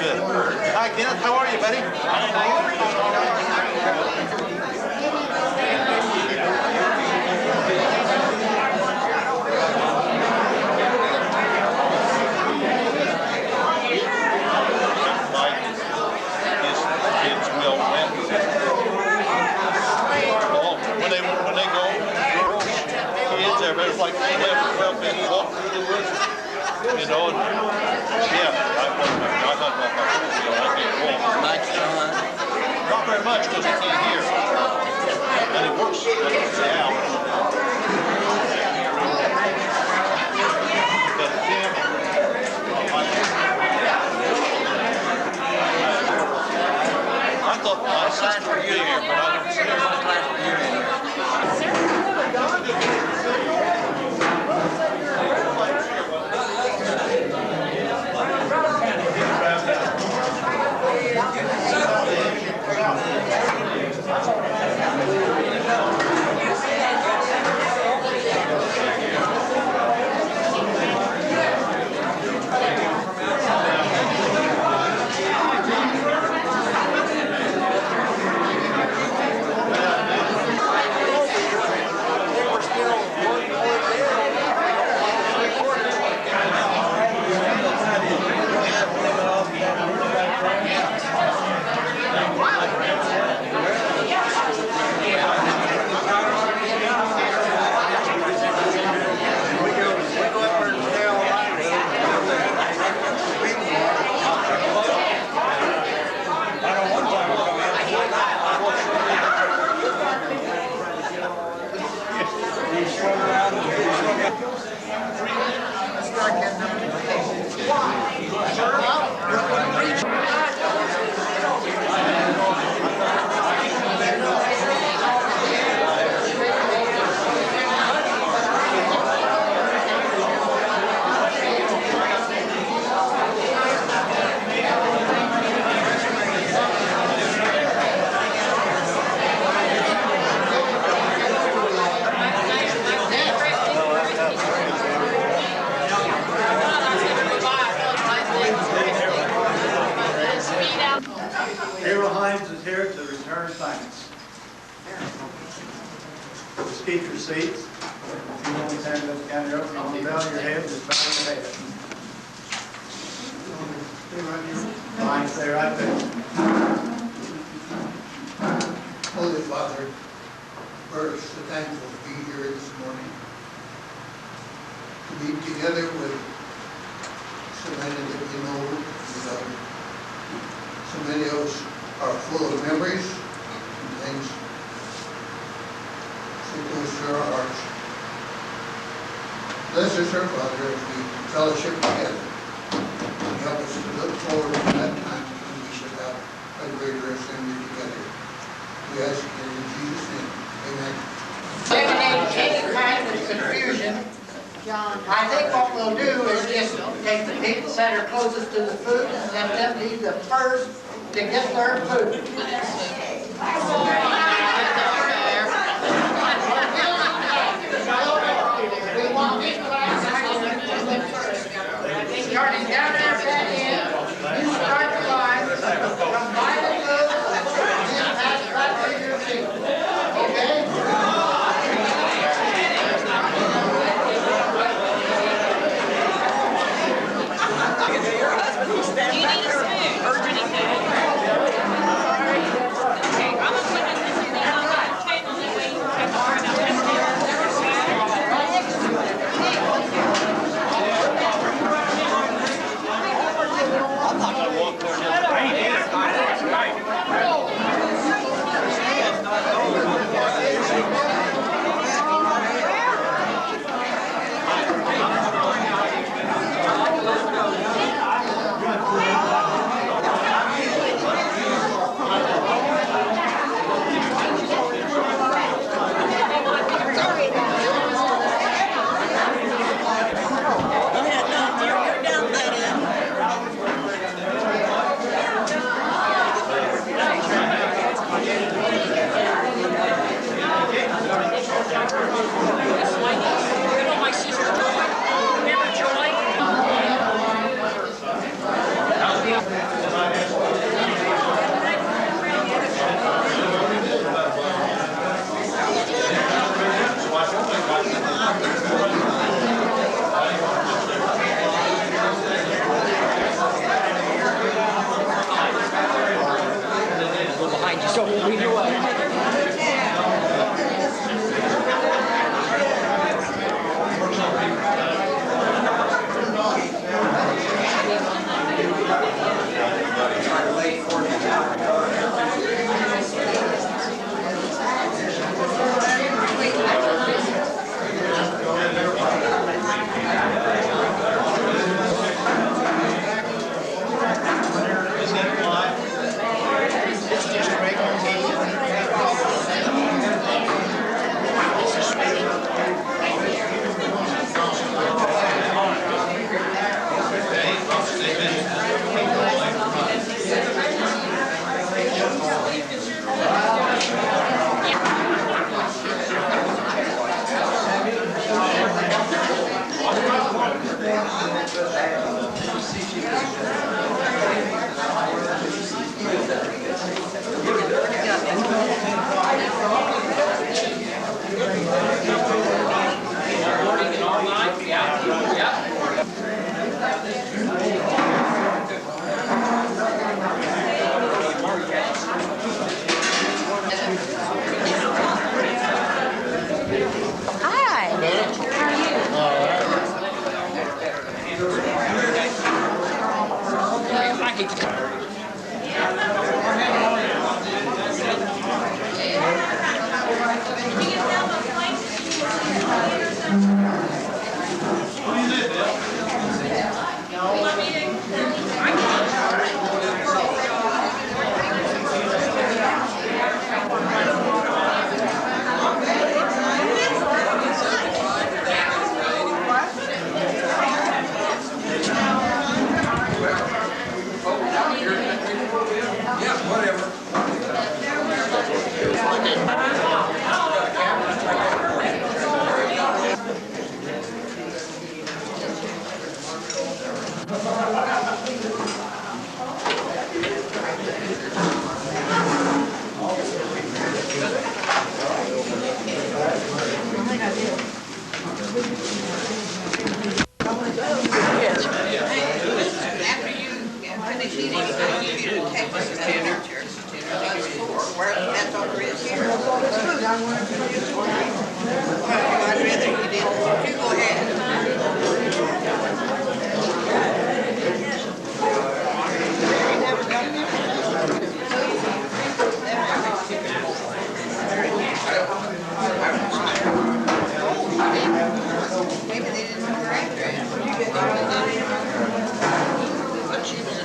Good. Hi, Kenneth. How are you, buddy? Everybody's like 12 minutes walk through the woods, you know, and yeah, I hunt my four-wheel, I can't walk. Not very much because I can't hear. And it works out. But Tim, I thought my sister would be here, but I don't see her. Keep your seats. If you want to stand up, counter up, you want to bow your head, just bow your head. Fine, stay right there. Holy Father, we're so thankful to be here this morning, to be together with so many that we know and love. So many of us are full of memories and things. It goes through our hearts. Bless us, our Father, as we fellowship together, and help us to look forward to that time when we should have a greater assembly together. We ask it in Jesus' name. Amen. Eliminate any kind of confusion. I think what we'll do is just take the people that are closest to the food and let them be the first to get their food. Starting down there at that end, you start the line, come by the food, and pass right to your seat. Okay? Do you need a spoon? Or do you need that? Okay, I'm going to put it in this Trouble either way. Hi. How are you? I hate to After you finish eating, I want you to take us to the picture. That's all there is here. I'd rather you did. You go ahead. Maybe they didn't know we're after it. But she was a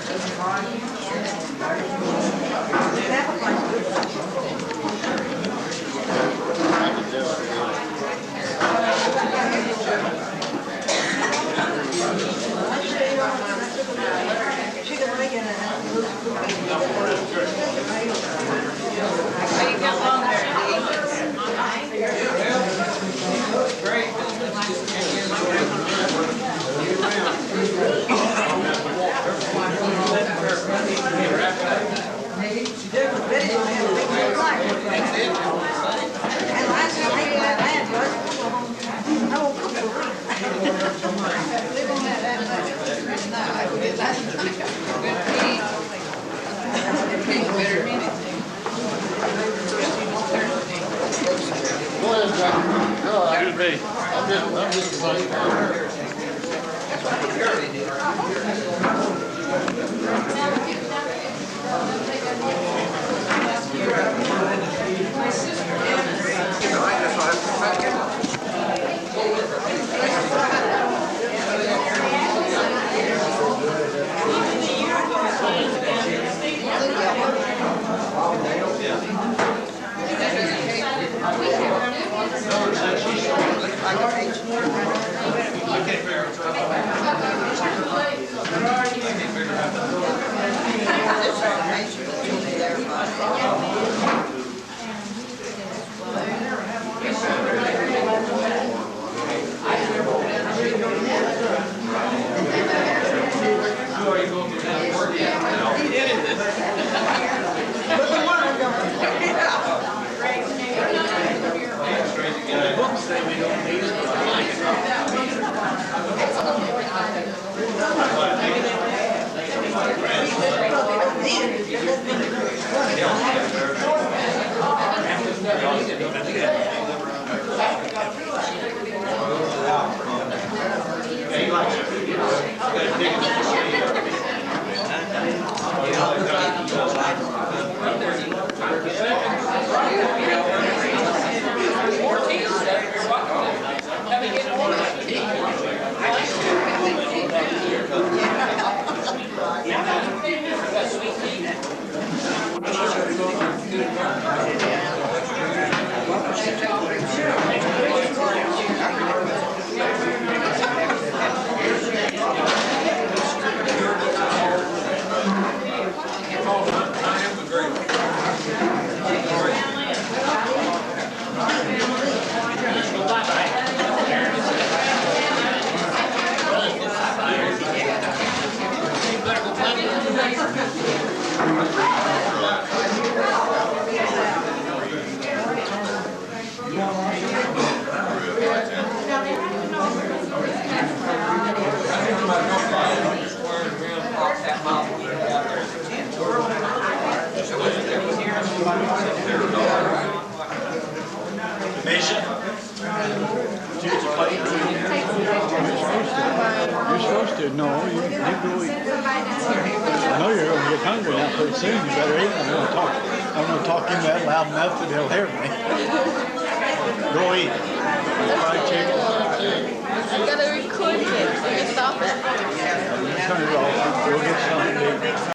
Excuse me. I'm just like. I Misha? You're supposed to. No, you go eat. I know you're going to get hungry now pretty soon. You better eat. I'm going to talk him that loud enough that he'll hear me. Go eat. Fried chicken. I gotta record it. You stop it. Turn it off. We'll get something to eat.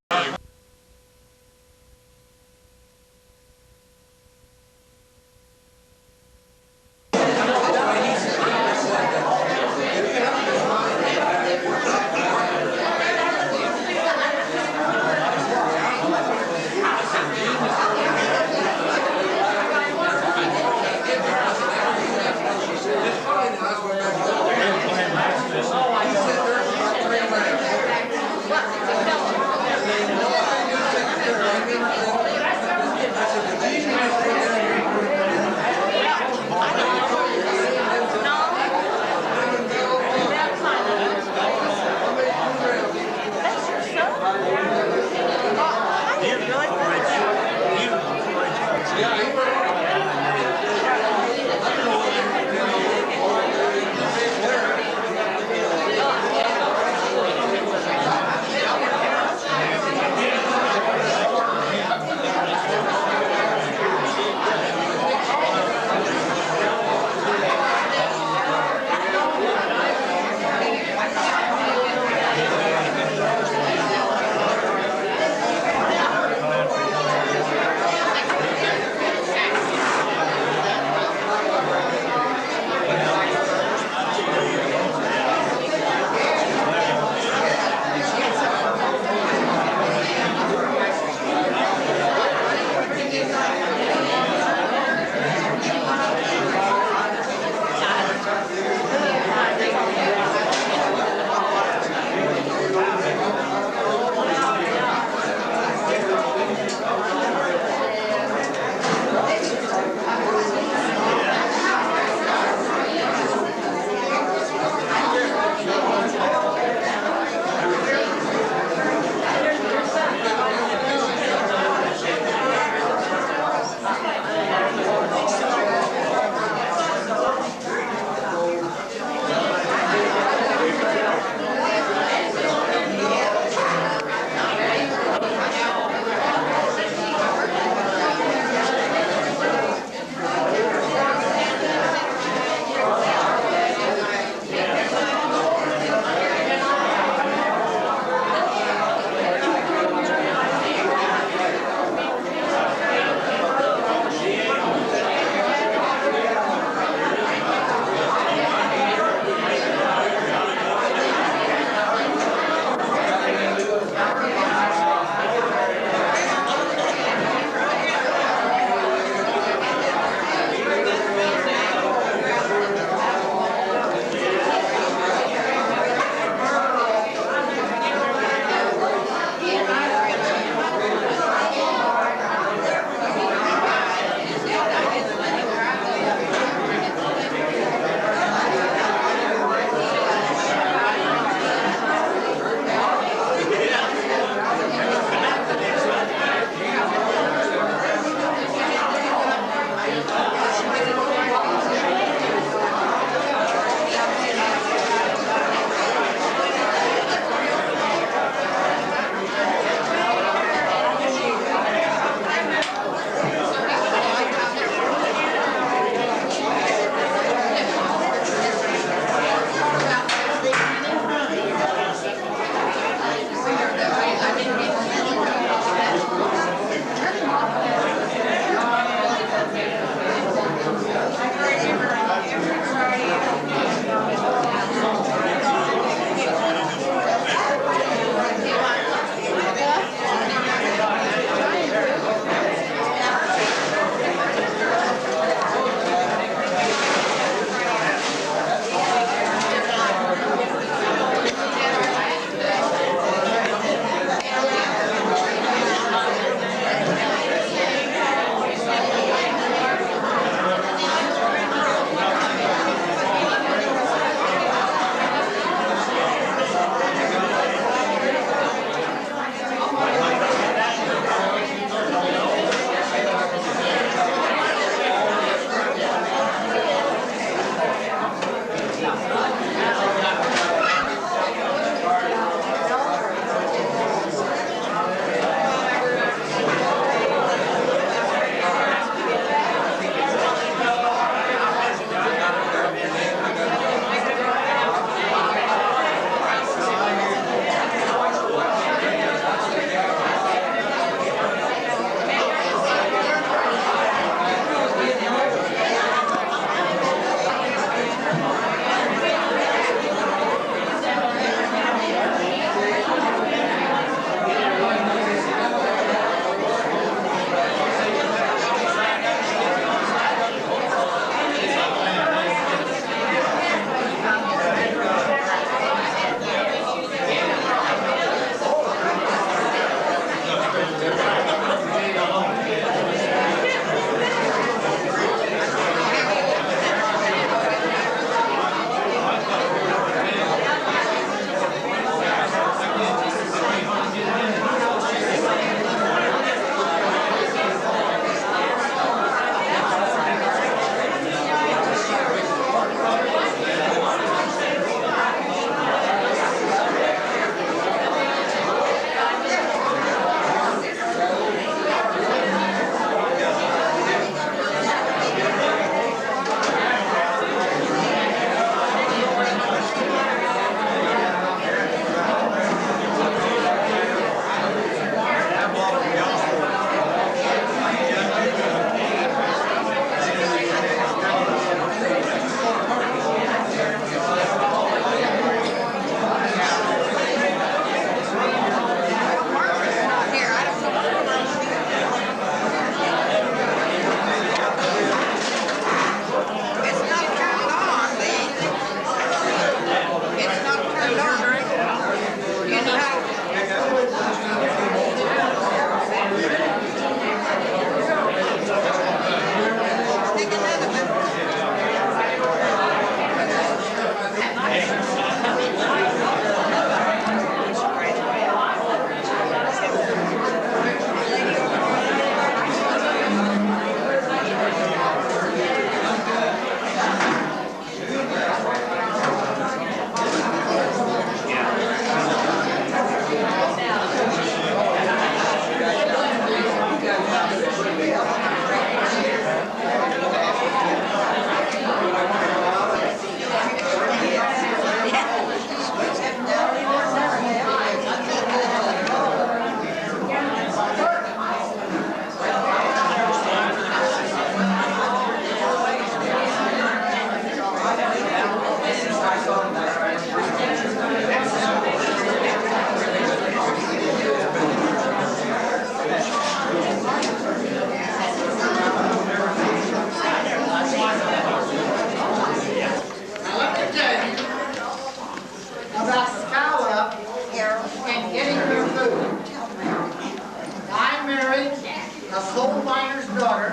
married a coal miner's daughter.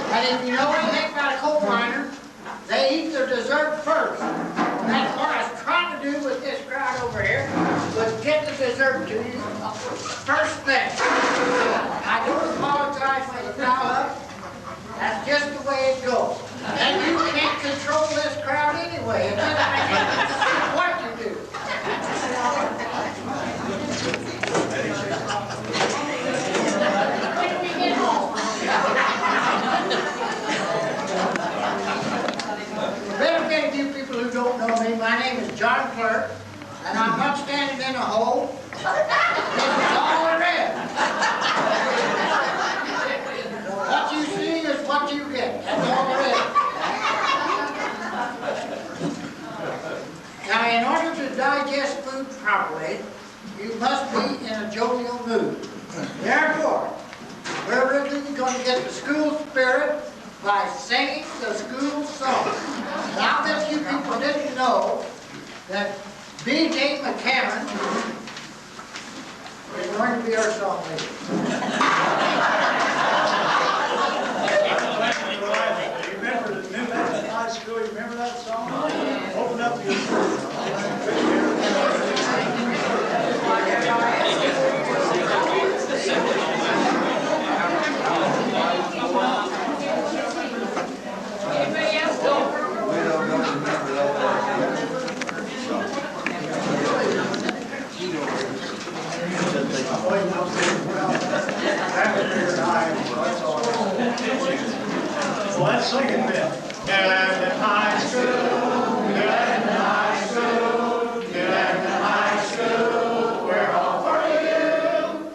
And if you know anything about a coal miner, they eat their dessert first. And that's what I was trying to do with this crowd over here, was get the dessert to you first thing. I don't apologize for the foul up. That's just the way it goes. And you can't control this crowd anyway. It doesn't make any difference what you do. Very many of you people who don't know me, my name is Joe Clerk, and I'm not standing in a hole. This is all there is. What you see is what you get. That's all there is. Now, in order to digest food properly, you must be in a jovial mood. Therefore, we're really going to get the school spirit by singing the school song. And I bet you people didn't know that Wm Clerk is going to be our song leader. Remember that in high school? You remember that song? Open up your... Anybody else go? Well, let's sing it then. And in high school, and in high school, and in high school, we're all for you.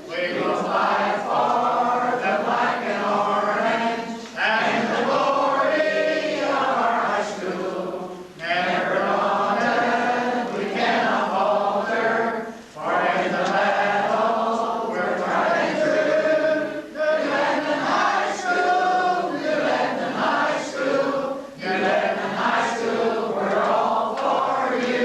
We will fight for the black and orange and the glory of our high school. Never on it, we cannot falter, for in the battle we're fighting true. Good Lebanon High School, good Lebanon High School, good Lebanon High School, we're all for you.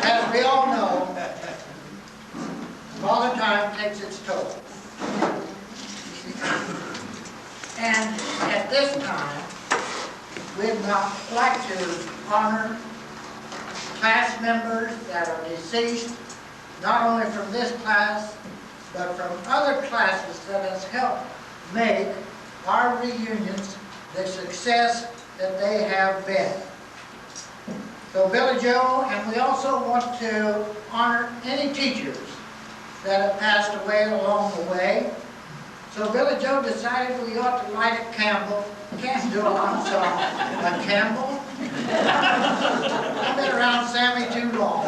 As we all know, Father Time takes its toll. And at this time, we'd not like to honor class members that are deceased, not only from this class, but from other classes that has helped make our reunions the success that they have been. So Billy Joe, and we also want to honor any teachers that have passed away along the way. So Billy Joe decided we ought to light a candle. I'm sorry, a Campbell? I've been around Sammy too long.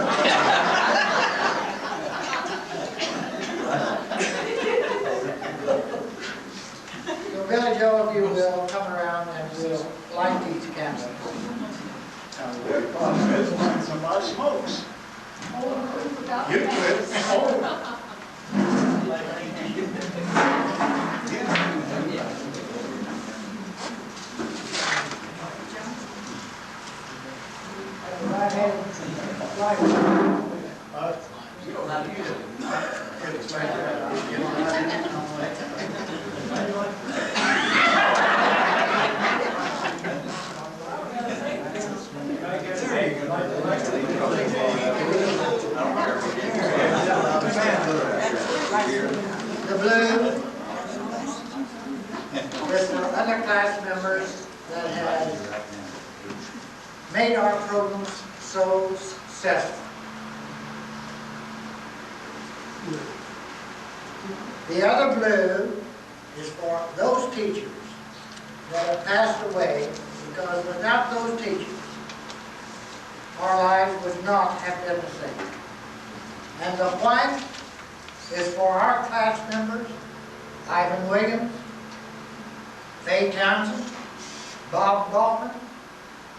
So Billy Joe, if you will, come around and we'll light these candles. Somebody smokes. You quit. Right hand, right. You don't have to use it. The blue is for other class members that have made our programs so successful. The other blue is for those teachers that have passed away, because without those teachers, our lives would not have been the same. And the white is for our class members, Ivan Williams, Faye Townsend, Bob Baldwin,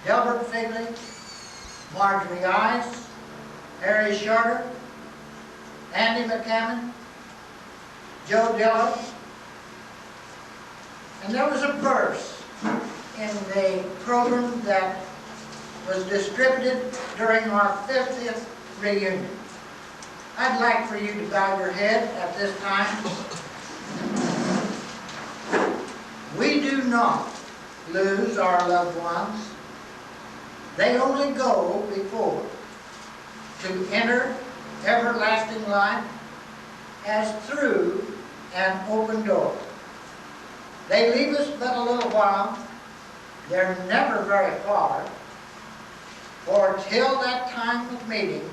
Delbert Figley, Marjorie Ice, Harry Shorter, Andy McCammon, Joe Dillon. And there was a verse in the program that was distributed during our 50th reunion. I'd like for you to bow your head at this time. We do not lose our loved ones. They only go before to enter everlasting life as through an open door. They leave us but a little while. They're never very far. For till that time of meeting,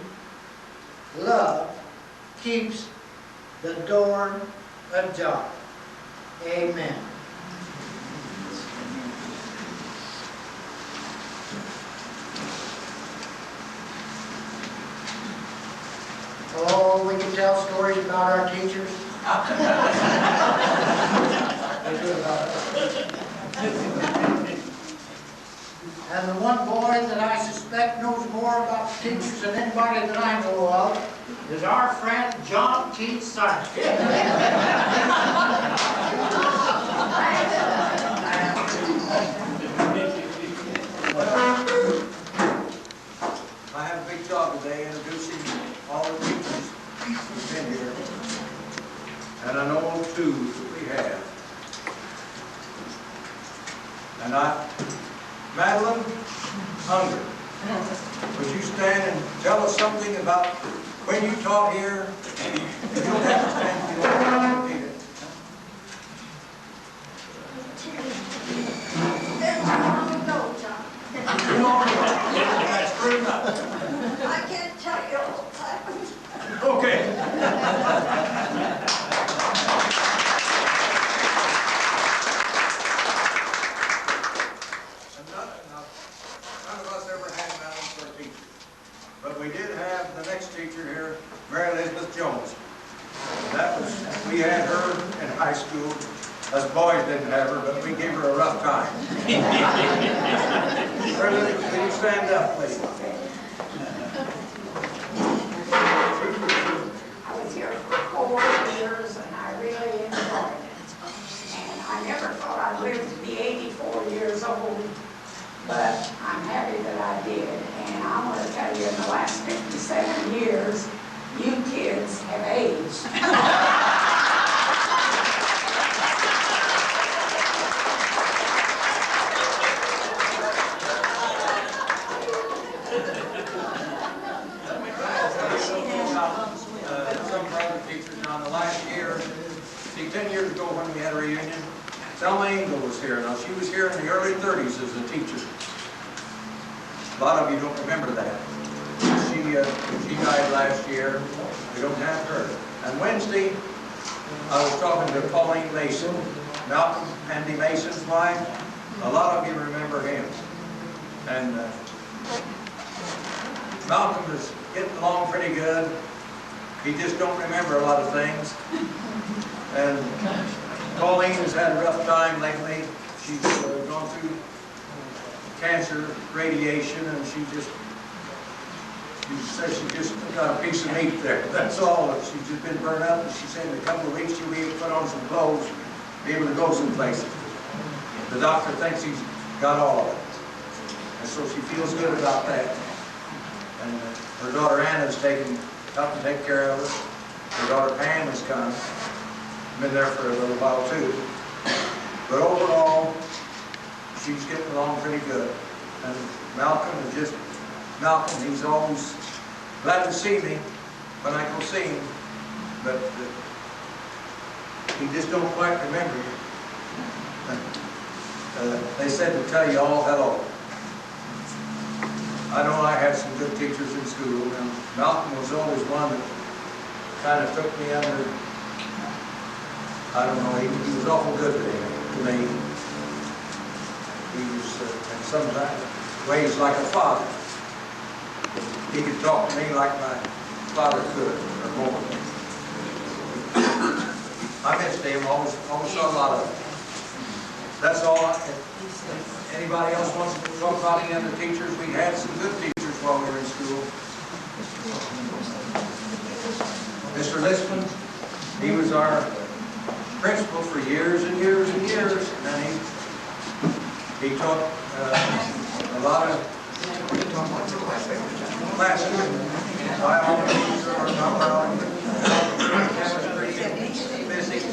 love keeps the door ajar. Amen. Oh, we can tell stories about our teachers. And the one boy that I suspect knows more about teachers than anybody that I know of is our friend John T. Sargent. I have a big job today introducing all the teachers who've been here. And I know two that we have. And Madeline Ungle, would you stand and tell us something about when you taught here? You don't have to stand if you don't want to repeat it. You don't know. That's true enough. I can't tell you all the time. Okay. None of us ever had Madeline for a teacher. But we did have the next teacher here, Mary Elizabeth Jones. That was, we had her in high school. Us boys didn't have her, but we gave her a rough time. Mary Elizabeth, can you stand up, please? I was here for 4 years and I really enjoyed it. And I never thought I'd live to be 84 years old, but I'm happy that I did. And I'm going to tell you, in the last 57 years, you kids have aged. Some of our other teachers. Now, in the last year, see, 10 years ago when we had a reunion, Madeline Ungle was here. Now, she was here in the early 30s as a teacher. A lot of you don't remember that. She died last year. We don't have her. And Wednesday, I was talking to Pauline Mason, Malcolm Andy Mason's wife. A lot of you remember him. And Malcolm is getting along pretty good. He just don't remember a lot of things. And Pauline has had a rough time lately. She's gone through cancer, radiation, and she says she just got a piece of meat there. That's all. She's just been burned up, and she said in a couple of weeks she'll be able to put on some clothes, be able to go some places. The doctor thinks he's got all of it. And so she feels good about that. And her daughter Anna's helped to take care of her. Her daughter Pam has come. Been there for a little while too. But overall, she's getting along pretty good. And Malcolm, he's always glad to see me when I go see him. But he just don't quite remember you. They said to tell you all hello. I know I had some good teachers in school, and Malcolm was always one that kind of took me under, I don't know, he was awful good to me. He was, in some ways, like a father. He could talk to me like my father could, or more. I missed him, always saw a lot of him. That's all. Anybody else wants to talk about any other teachers? We had some good teachers while we were in school. Mr. Listman, he was our principal for years and years and years, and then he taught a lot of classes, biology, or not biology, chemistry, physics,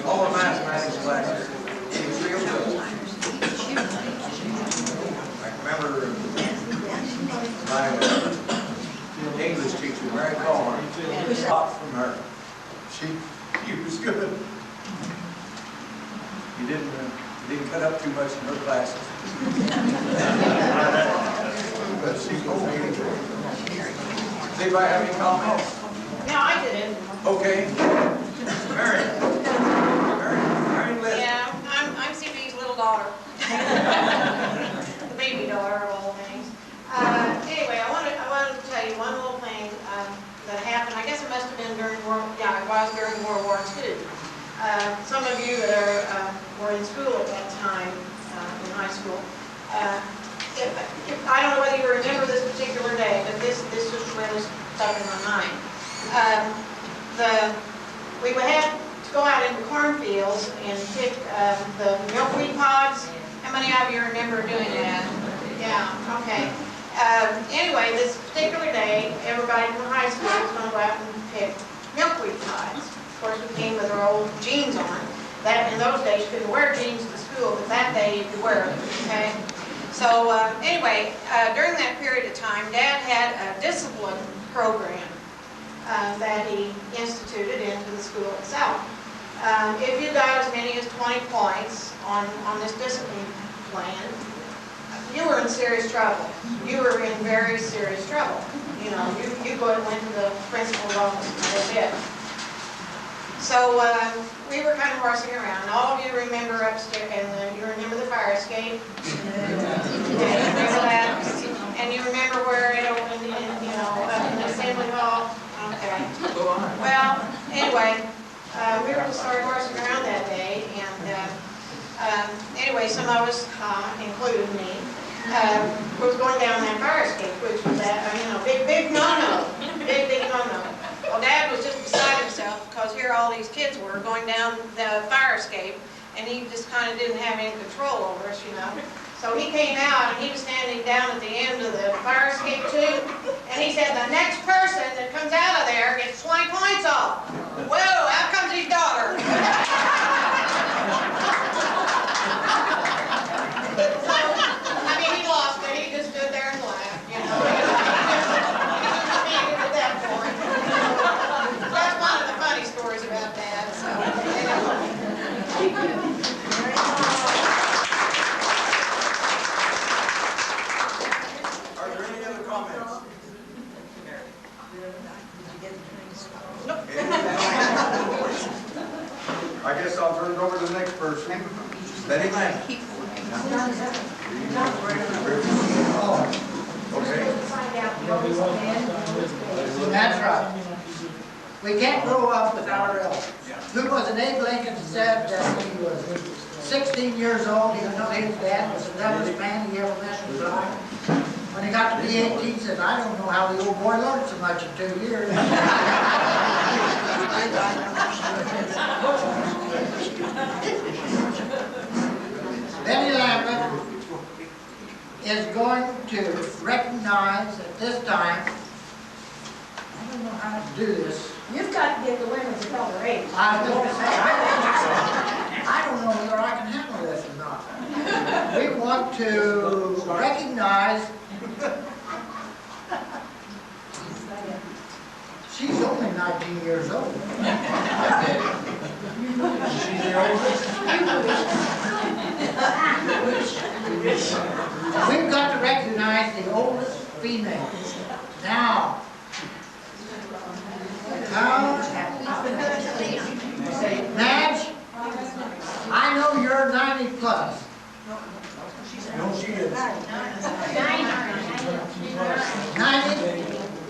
all the mathematics classes. He was real good. I remember my English teacher, Mary Coleman, taught from her. She was good. You didn't cut up too much in her classes. But she was really good. Does anybody have any comments? No, I didn't. Okay. Mary Liz. Yeah, I'm CB's little daughter. The baby daughter of all things. Anyway, I wanted to tell you one little thing that happened. I guess it must have been during it was during World War II. Some of you that were in school at that time, in high school, I don't know whether you remember this particular day, but this just really stuck in my mind. We had to go out into cornfields and pick the milkweed pods. How many of you remember doing that? Yeah, okay. Anyway, this particular day, everybody from the high school was going to go out and pick milkweed pods. Of course, we came with our old jeans on. That in those days, you couldn't wear jeans to school, but that day you could wear them, okay? So anyway, during that period of time, Dad had a discipline program that he instituted into the school itself. If you got as many as 20 points on this discipline plan, you were in serious trouble. You were in very serious trouble. You know, you go and went to the principal's office and that's it. So we were kind of horsing around. All of you remember upstairs, and you remember the fire escape. Yeah, you remember that? And you remember where it opened in, up in the assembly hall? Okay. Well, anyway, we were just sort of horsing around that day, and anyway, some of us, including me, was going down that fire escape, which was that, big no-no. Big no-no. Well, Dad was just beside himself because here all these kids were going down the fire escape, and he just kind of didn't have any control over us, So he came out, and he was standing down at the end of the fire escape tube, and he said, the next person that comes out of there gets 20 points off. Whoa, out comes his daughter. So, he lost it. He just stood there and laughed, He was defeated at that point. That's one of the funny stories about Dad, so, Are there any other comments? I guess I'll turn it over to the next person. Betty Lang. Okay. That's right. We can't grow up without our elders. Who was it? Abe Lincoln said that when he was 16 years old, even though his dad was the dumbest man he ever met in his life. When he got to be 18, he said, I don't know how the old boy learned so much in 2 years. Betty Lambert is going to recognize at this time, I don't know how to do this. You've got to get the women to tell their age. I was going to say, I don't know whether I can handle this or not. We want to recognize, she's only 19 years old. She's the oldest. We've got to recognize the oldest female. Now, Madge, I know you're 90 plus. No, she is.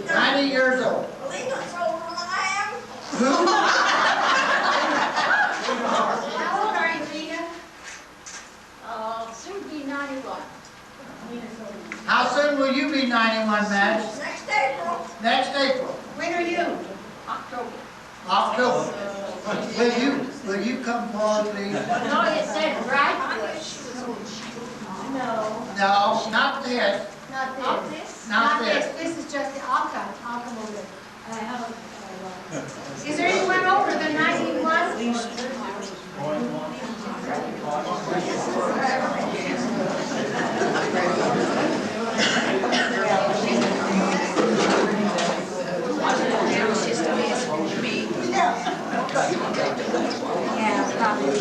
90 years old. Who? How old are you, Rita? Soon to be 91. How soon will you be 91, Madge? Next April. Next April. When are you? October. Will you come forward, please? No, it said graduate. No. No, not this. Not this? Not this. This is just, I'll come over there. Is there anyone older than 91? Yeah, probably.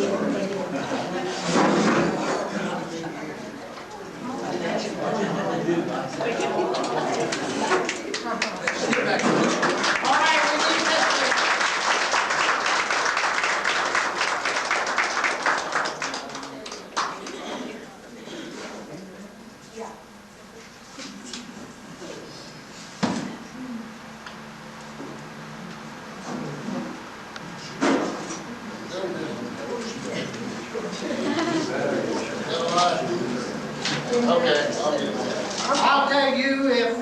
I'll tell you, if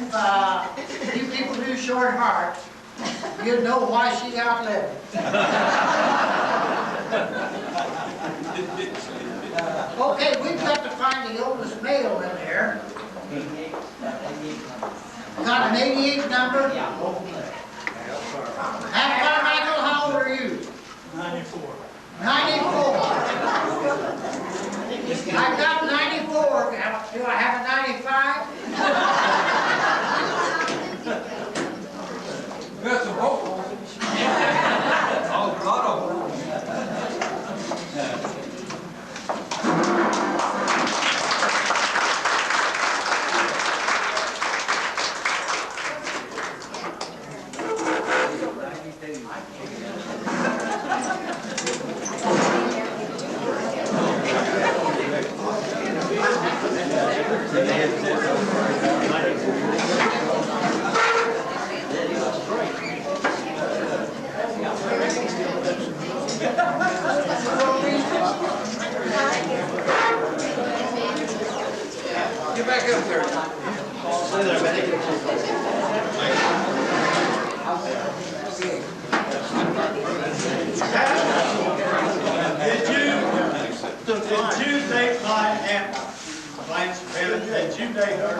you people do short hearts, you'd know why she outlived it. Okay, we've got to find the oldest male in there. Got an 88 number? Michael, how old are you? 94. 94. I've got 94. Do I have a 95? That's a hope. Oh, lot of them. Get back up there. Did you date my aunt, Blanche Perry? Did you date her?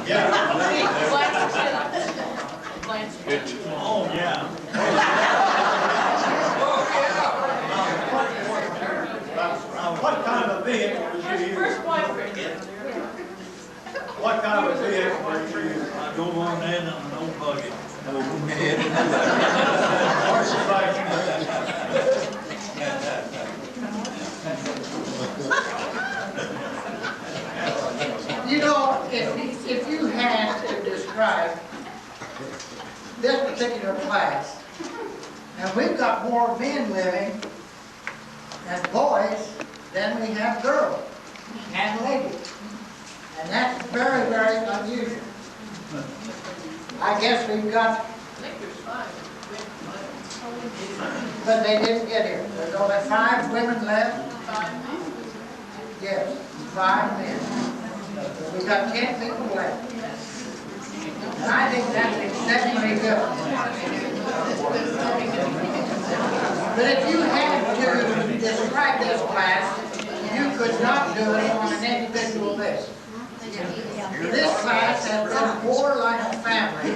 Yeah. Oh, yeah. What kind of a vehicle was you using? What kind of a vehicle were you using? I go on in an old buggy. You know, if you had to describe this particular class, and we've got more men living as boys than we have girls and ladies. And that's very, very unusual. I guess we've got, but they didn't get here. There's only 5 women left. Yes, 5 men. We've got 10 people left. And I think that's exceptionally good. But if you had to describe this class, you could not do it on an individual basis. This class has been more like a family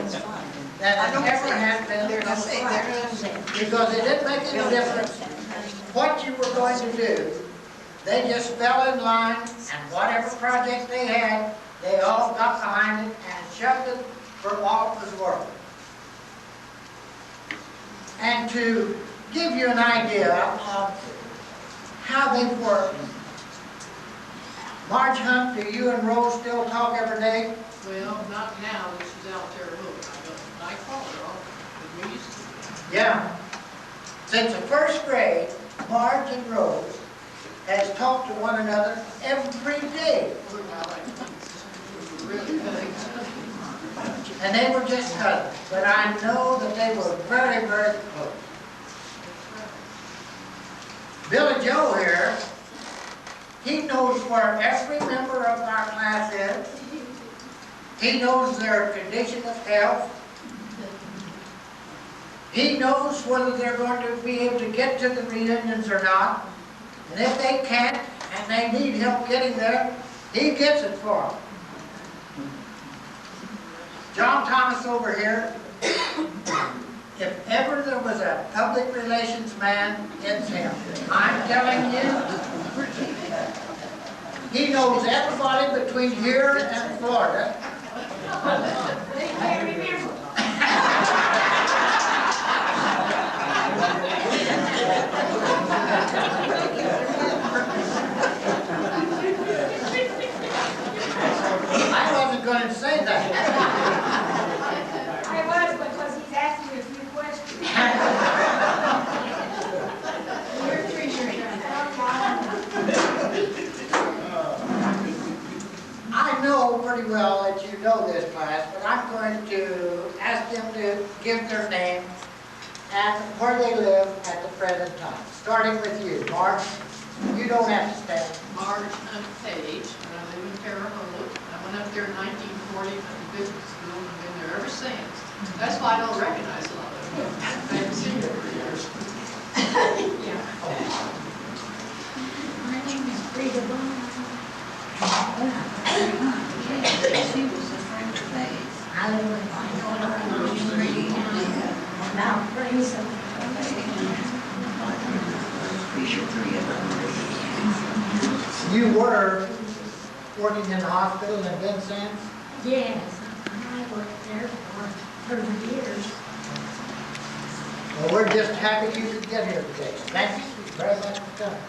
than it ever has been in this class. Because it didn't make any difference what you were going to do. They just fell in line, and whatever project they had, they all got behind it and shoved it for all it was worth. And to give you an idea of how they work, Marge Hunt, do you and Rose still talk every day? Well, not now that she's out there looking. I call her often, but we used to. Yeah. Since the first grade, Marge and Rose has talked to one another every day. Really good. And they were just cousins, but I know that they were very, very close. Billy Joe here, he knows where every member of our class is. He knows their condition of health. He knows whether they're going to be able to get to the reunions or not. And if they can't, and they need help getting there, he gets it for them. John Thomas over here, if ever there was a public relations man, it's him. I'm telling you, he knows everybody between here and Florida. They can't remember. I wasn't going to say that. I was, because he's asking you a few questions. Your treasure. I know pretty well that you know this class, but I'm going to ask them to give their name and where they live at the present time. Starting with you, Marge. You don't have to stand. Marge Page, and I live in Terre Haute. I went up there in 1940 for business school and I've been there ever since. That's why I don't recognize a lot of them. I haven't seen them for years. My name is Frida Bond. She was a friend of Faith. I know her was pretty. Now praise the Lord. You were working in the hospital in Vincennes? Yes, I worked there for 30 years. Well, we're just happy you could get here today. Thank you very much for coming.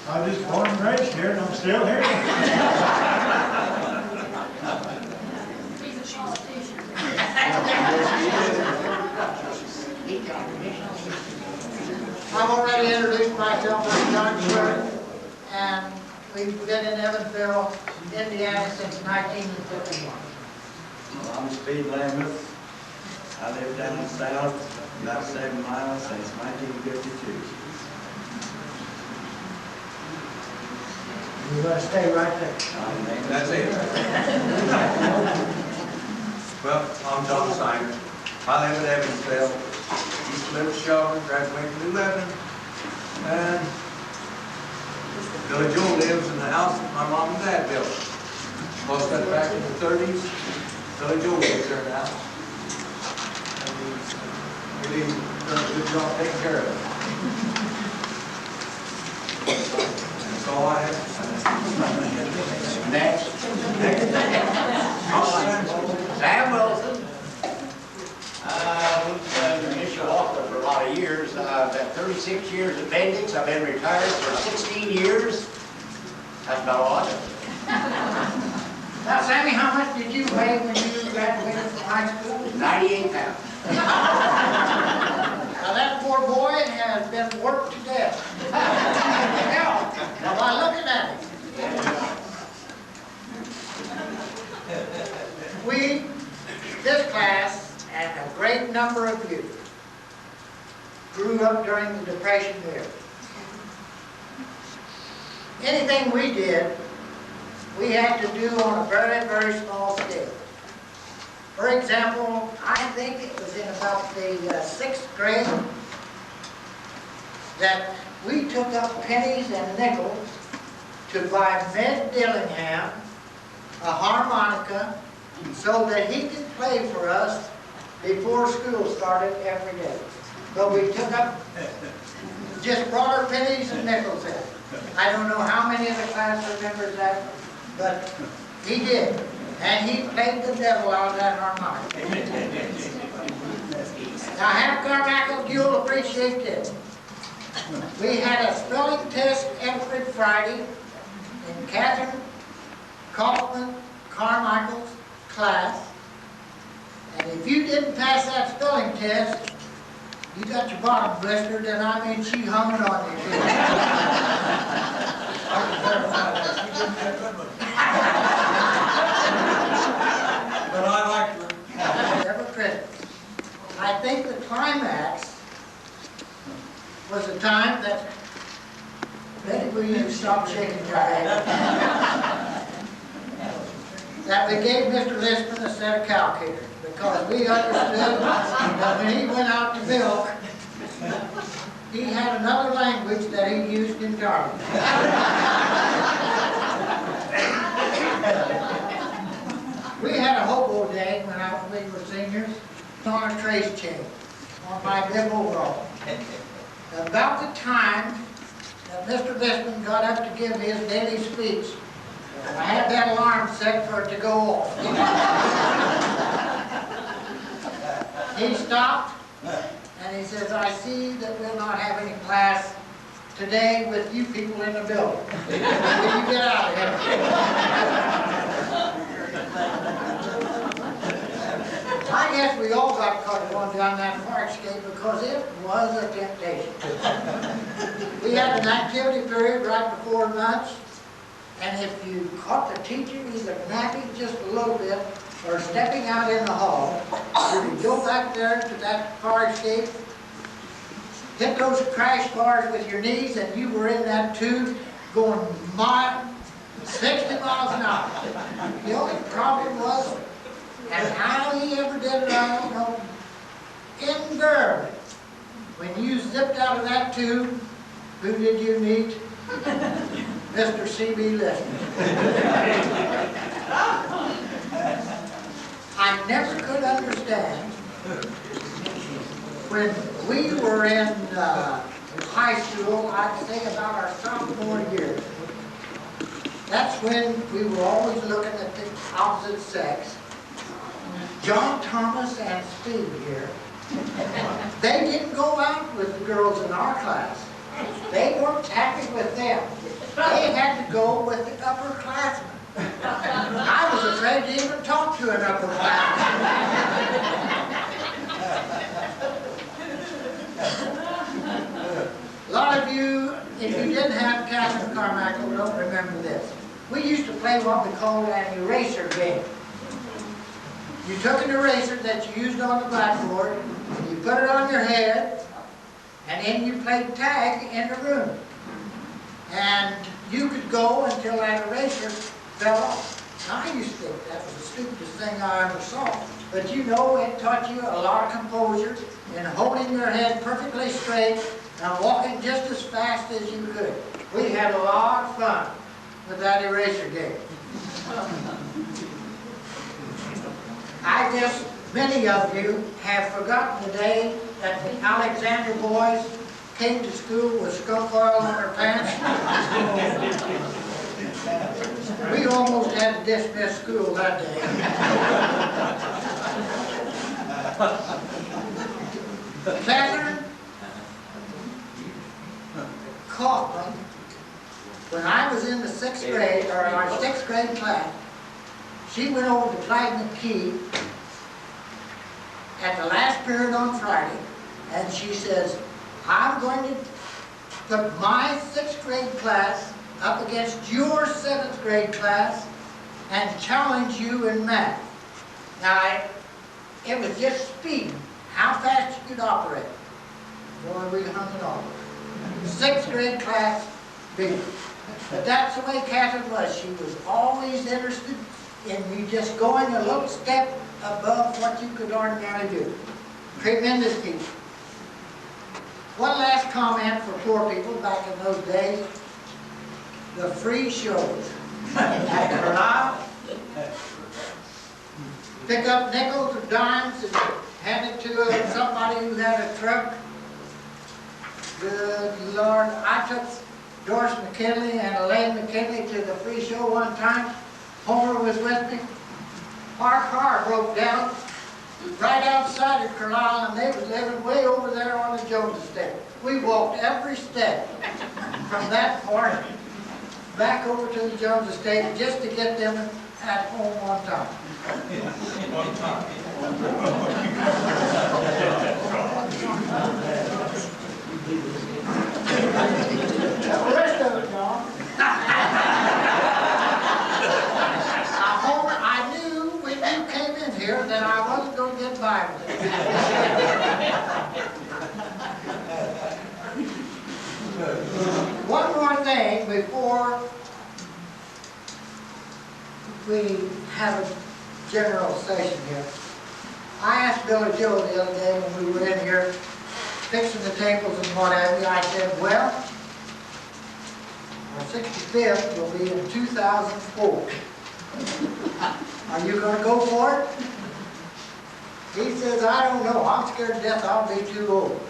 I was just born and raised here, and I'm still here. He's a politician. I've already introduced myself as John Clerk, and we've been in Evansville, Indiana since 1951. Well, I'm Speed Lambeth. I live down south, about 7 miles since 1952. You're going to stay right there. That's it. Well, I'm John Simon. I live in Evansville. Used to live in Shelburne, graduated from Lebanon. And Billy Joel lives in the house that my mom and dad built. Most of that back in the 30s. Billy Joel lives there now. And he's really done a good job taking care of it. That's all I have to say. Next. Sam Wilson. I was an initial officer for a lot of years. I've had 36 years appendix. I've been retired for 16 years. That's about all I know. Now, Sammy, how much did you weigh when you graduated from high school? 98 pounds. Now, that poor boy has been worked to death. Yeah, by looking at him. This class, and a great number of you, grew up during the Depression era. Anything we did, we had to do on a very, very small scale. For example, I think it was in about the 6th grade that we took up pennies and nickels to buy Med Dillingham a harmonica so that he could play for us before school started every day. But we took up, just brought our pennies and nickels in. I don't know how many of the class remembers that, but he did. And he played the devil out of that harmonica. Now, Ham Carmichael, you'll appreciate this. We had a spelling test every Friday in Catherine Kaufman Carmichael's class. And if you didn't pass that spelling test, you got your bottom blistered, and I mean, she hung it on you. I can verify that. She didn't have good one. But I like her. Never Christmas. I think the climax was the time that, Betty, will you stop shaking your head? That we gave Mr. Listman a set of calculators, because we understood But when he went out to milk, he had another language that he used entirely. We had a hobo day when we were seniors on a trace chain on my bib overall. About the time that Mr. Bisman got up to give his daily speech, I had that alarm set for it to go off. He stopped and he says, I see that we'll not have any class today with you people in the building. Will you get out of here? I guess we all got caught going down that fire escape because it was a temptation. We had an activity period right before lunch, and if you caught the teacher either napping just a little bit or stepping out in the hall, you could go back there to that fire escape, hit those crash bars with your knees, and you were in that tube going 60 miles an hour. The only problem was, and how he ever did it, I don't know, invariably, when you zipped out of that tube, who did you meet? Mr. C.B. Lister. I never could understand when we were in high school, I'd say about our sophomore year. That's when we were always looking at the opposite sex. John Thomas and Steve here, they didn't go out with the girls in our class. They weren't happy with them. They had to go with the upperclassmen. I was afraid to even talk to an upperclassman. A lot of you, if you didn't have Catherine Carmichael, don't remember this. We used to play what we called an eraser game. You took an eraser that you used on the blackboard, you put it on your head, and then you played tag in the room. And you could go until that eraser fell off. Now, I used to think that was the stupidest thing I ever saw. But you know, it taught you a lot of composure in holding your head perfectly straight and walking just as fast as you could. We had a lot of fun with that eraser game. I guess many of you have forgotten the day that the Alexander boys came to school with skunk oil on their pants. We almost had to dismiss school that day. Catherine Kaufman, when I was in the 6th grade, or our 6th grade class, she went over to Flaggman Key at the last period on Friday, and she says, I'm going to put my 6th grade class up against your 7th grade class and challenge you in math. Now, it was just speed, how fast you could operate. Boy, we hung it all. 6th grade class beat. But that's the way Catherine was. She was always interested in you just going a little step above what you could ordinarily do. Tremendous people. One last comment for poor people back in those days. The free shows at Carlisle. Pick up nickels or dimes and hand it to somebody who had a truck. Good Lord. I took Doris McKinley and Elaine McKinley to the free show one time. Homer was with me. Our car broke down right outside of Carlisle, and they were living way over there on the Jones estate. We walked every step from that part back over to the Jones estate just to get them at home on time. One time. The rest of it, John. Homer, I knew when you came in here that I wasn't going to get by with it. One more thing before we have a general session here. I asked Billy Joe the other day when we were in here fixing the tables and what have you. I said, well, our 65th will be in 2004. Are you going to go for it? He says, I don't know. I'm scared to death I'll be too old.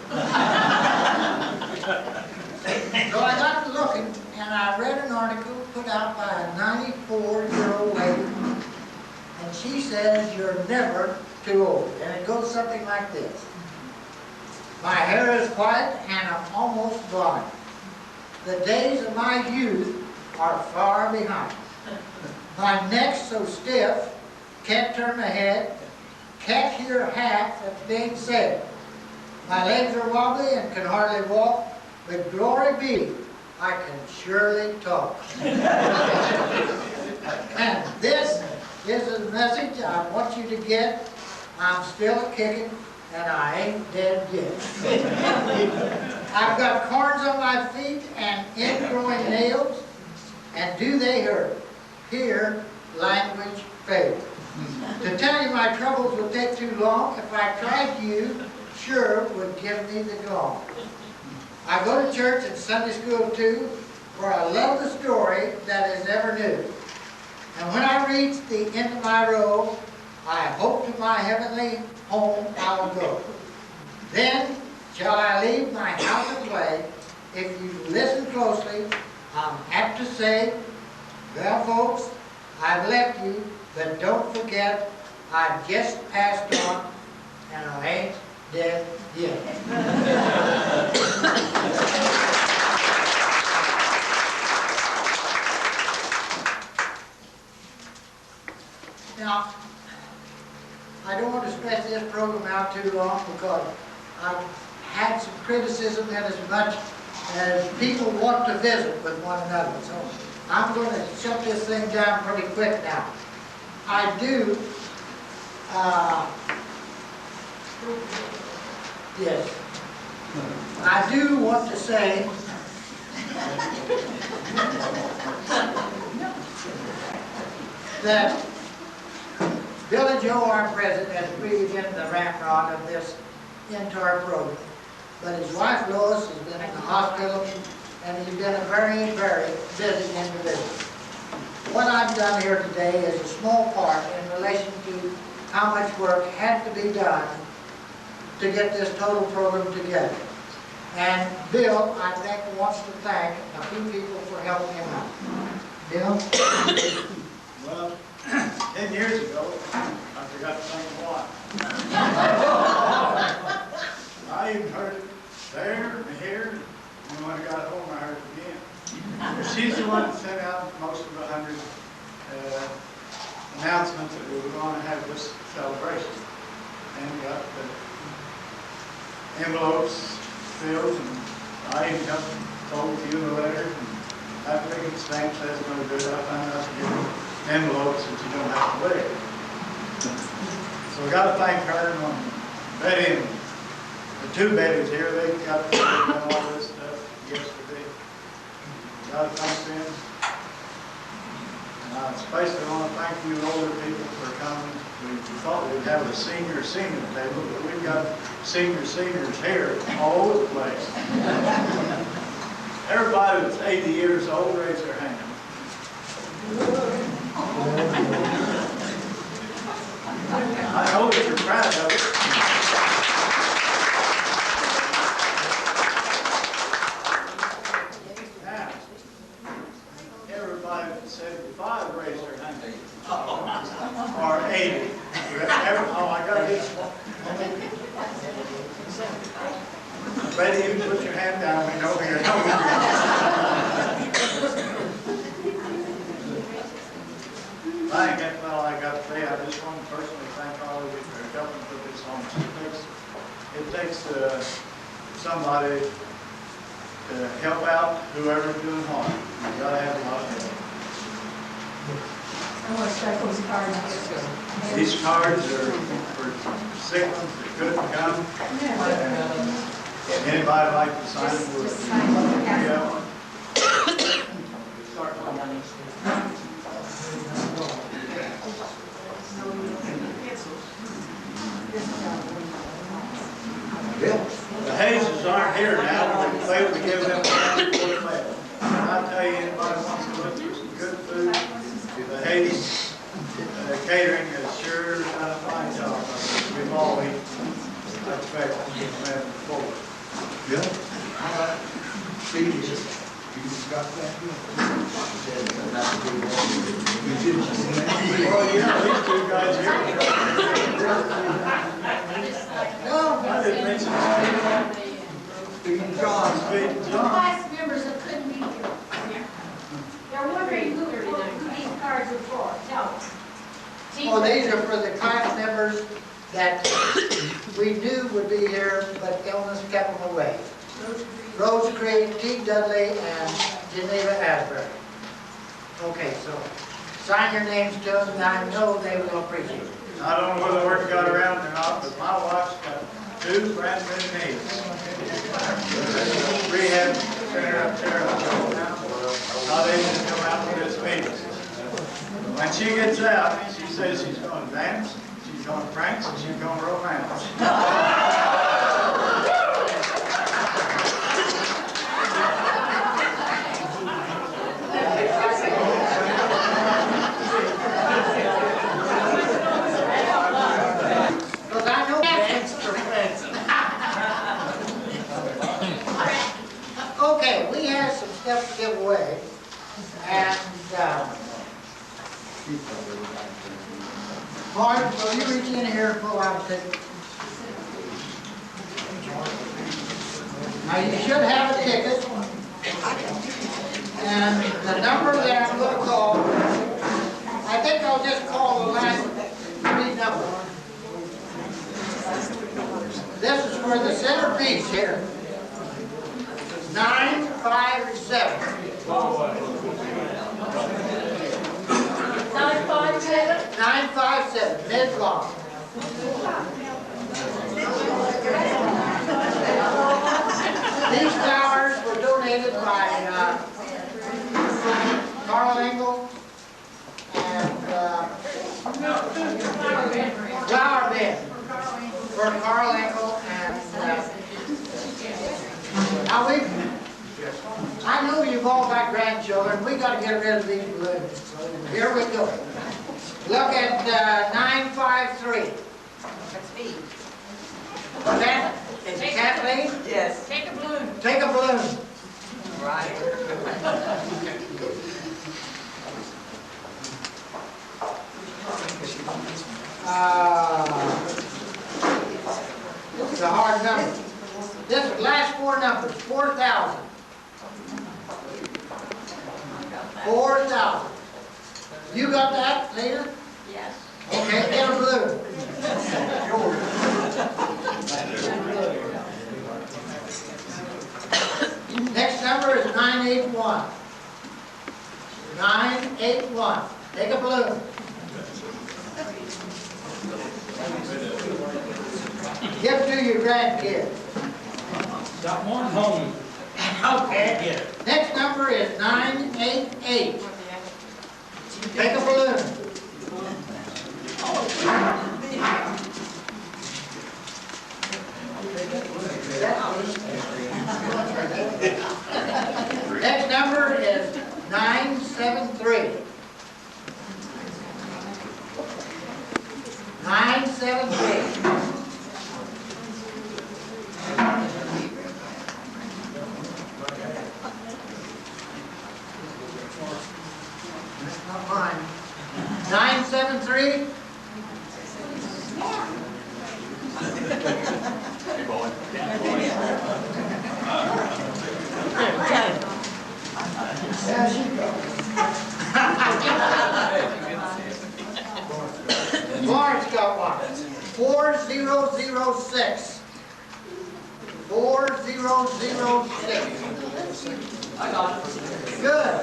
So I got to looking, and I read an article put out by a 94-year-old lady, and she says you're never too old. And it goes something like this. My hair is white, and I'm almost blind. The days of my youth are far behind. My neck's so stiff, can't turn my head, can't hear half that's being said. My legs are wobbly and can hardly walk, but glory be, I can surely talk. And this is a message I want you to get. I'm still kicking, and I ain't dead yet. I've got corns on my feet and ingrowing nails, and do they hurt? Here, language fails. To tell you my troubles would take too long. If I tried you, sure would give me the gong. I go to church and Sunday school too, for I love the story that is ever new. And when I reach the end of my road, I hope to my heavenly home I'll go. Then shall I leave my house and play. If you listen closely, I'm apt to say, well folks, I've left you, but don't forget, I've just passed on, and I ain't dead yet. Now, I don't want to stretch this program out too long because I've had some criticism in as much as people want to visit with one another. So I'm going to shut this thing down pretty quick now. I do, yes, I do want to say that Billy Joe, our president, has really been the ramrod of this entire program. But his wife Lois has been in the hospital, and he's been a very, very busy individual. What I've done here today is a small part in relation to how much work had to be done to get this total program together. And Bill, I think, wants to thank a few people for helping him out. Bill? Well, 10 years ago, I forgot to thank my wife. I even heard it there and here, and when I got home, I heard it again. She's the one that sent out most of the 100 announcements that we were going to have this celebration. And got the envelopes filled, and I even got told you the letter, and that big stamp says no good. I found out to give envelopes that you don't have to wear. So we got to thank her and Betty and the two Bettys here. They got to do all this stuff yesterday. Got to thank them. And I especially want to thank you older people for coming. We thought we'd have a senior table, but we've got seniors here all over the place. Everybody that's 80 years old, raise their hand. I know that you're proud of it. Now, everybody that's 75, raise their hand. Or 80. Oh, I got this one. Betty, you put your hand down. We know you're That's all I got to say. I just want to personally thank all of you for helping put this on. It takes somebody to help out whoever's doing harm. You got to have a lot of help. I want to start those cards. These cards are for sick ones that couldn't come. Anybody like to sign them? Yeah. Start on Bill? The Hazeses aren't here now, we failed to give them a round for the mail. I tell you, anybody wants to look for some good food, the Hayes catering has sure done a fine job. We've all eaten. I expect to get them forward. Bill? All right. See you. You just got that? Well, yeah, these two guys here. I didn't mention Speed and John. Speed and John. Class members that couldn't be here. They're wondering who these cards are for. Tell them. Well, these are for the class members that we knew would be here, but illness kept them away. Rose Creek, T. Dudley, and Geneva Asbury. Okay, so sign your names to them, and I know they will appreciate it. I don't know whether the word got around or not, but my wife's got 2 brand new knees. Rehab center up there. Not able to come out with this meeting. When she gets out, she says she's going to dance, she's going to pranks, and she's going to romance. Because I know okay, we have some stuff to give away, and Mark, will you reach in here and pull out a ticket? Now, you should have a ticket, and the number that I'm going to call, I think I'll just call the last 3 numbers. This is for the centerpiece here. 957. 957. 957, mid-block. These flowers were donated by Carl Engel and flower bin for Carl Engel and now I know you've all got grandchildren. We got to get rid of these balloons. Here we go. Look at 953. That's me. What's that? Is it Kathleen? Yes. Take a balloon. Take a balloon. Right. This is a hard number. This last 4 numbers, 4,000. 4,000. You got that, Lena? Yes. Okay, get a balloon. Next number is 981. 981. Take a balloon. Give to your grandkids. Got one home. Okay. Next number is 988. Take a balloon. Next number is 973. 973. That's not mine. 973. There she goes. Lawrence got one. 4006. 4006. I got it. Good.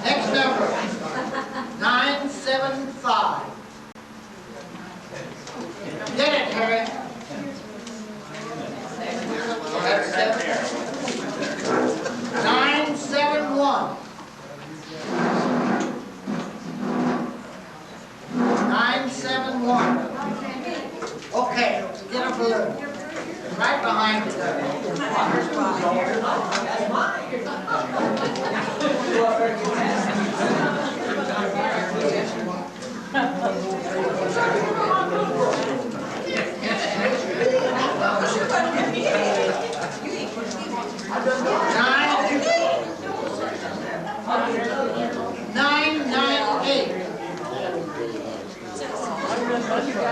Next number. 975. Get it, Harry. That's 971. 971. good. Right behind you there. Nine, 998.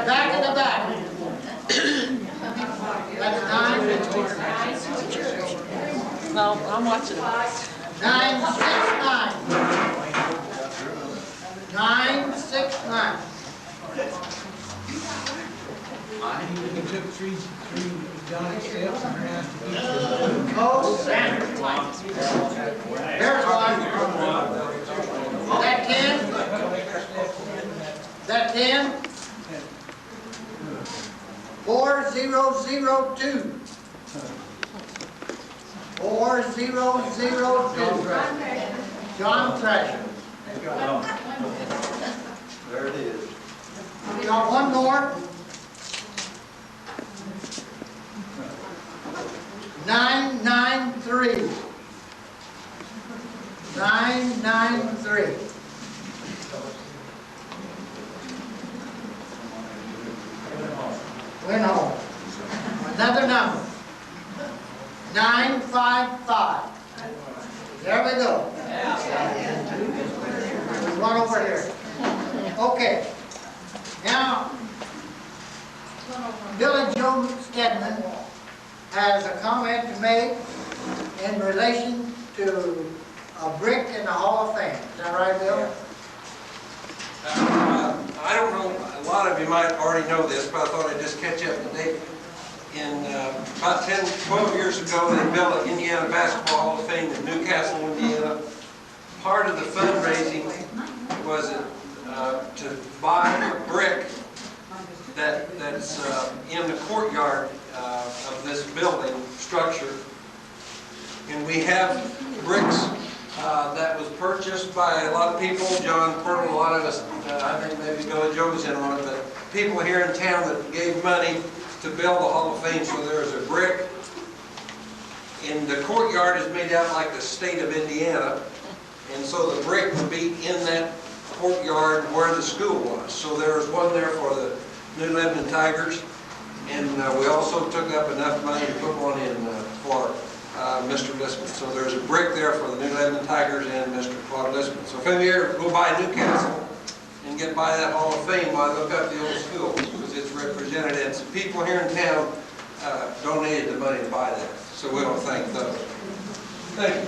Back in the back. That's 9. No, I'm watching. 969. 969. He took three Johnny steps and ran to each Oh, Sanders. Here's one. That 10? That 10? 4002. 4002. John Thrasher. There it is. We got one more. 993. 993. Went home. Another number. 955. There we go. One over here. Okay. Now, Billy Joe McCammon has a comment to make in relation to a brick in the Hall of Fame. Is that right, Bill? I don't know, a lot of you might already know this, but I thought I'd just catch up to date. About 10, 12 years ago, they built an Indiana Basketball Hall of Fame in Newcastle, Indiana. Part of the fundraising was to buy a brick that's in the courtyard of this building structure. And we have bricks that was purchased by a lot of people. John Portal, a lot of us, I think maybe Billy Joe's in on it, but people here in town that gave money to build the Hall of Fame. So there's a brick, and the courtyard is made out like the state of Indiana, and so the brick would be in that courtyard where the school was. So there was one there for the New Lebanon Tigers, and we also took up enough money to put one in for Mr. Lisman. So there's a brick there for the New Lebanon Tigers and Mr. Claude Lisman. So if any of you ever go by Newcastle and get by that Hall of Fame, why look up the old school, because it's represented, and some people here in town donated the money to buy that. So we don't thank those. Thank you.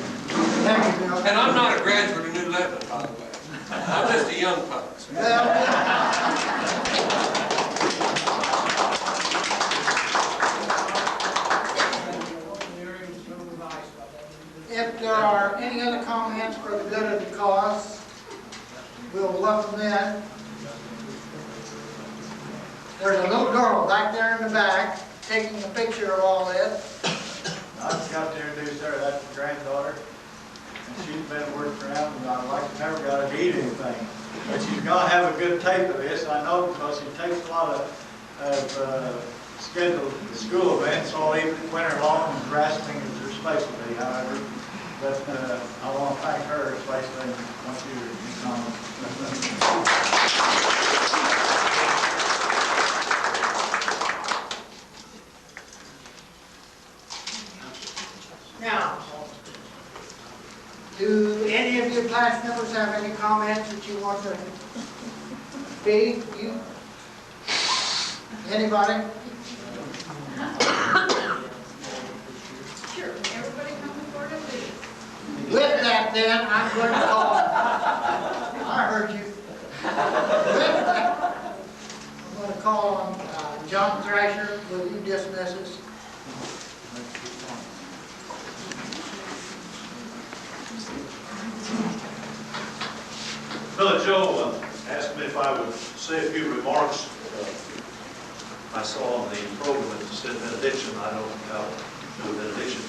Thank you, Bill. And I'm not a graduate of New Lebanon, by the way. I'm just a young punk. If there are any other comments for the good of the cause, we'll welcome that. There's a little girl back there in the back taking a picture of all this. I just got to introduce her, that's my granddaughter. And she's been working around, and I like never got to eat anything. But she's got to have a good tape of this, I know, because she takes a lot of scheduled school events all winter long, and grasping as they're supposed to be, however. But I want to thank her, especially once you comments. Now, do any of your class members have any comments that you want to speak? You? Anybody? Sure, everybody come forward and leave. With that, then, I'm going to call. I heard you. With that, I'm going to call on John Thrasher. Will you dismiss us? Brother Joe asked me if I would say a few remarks. I saw on the program that said benediction. I don't know how to do a benediction.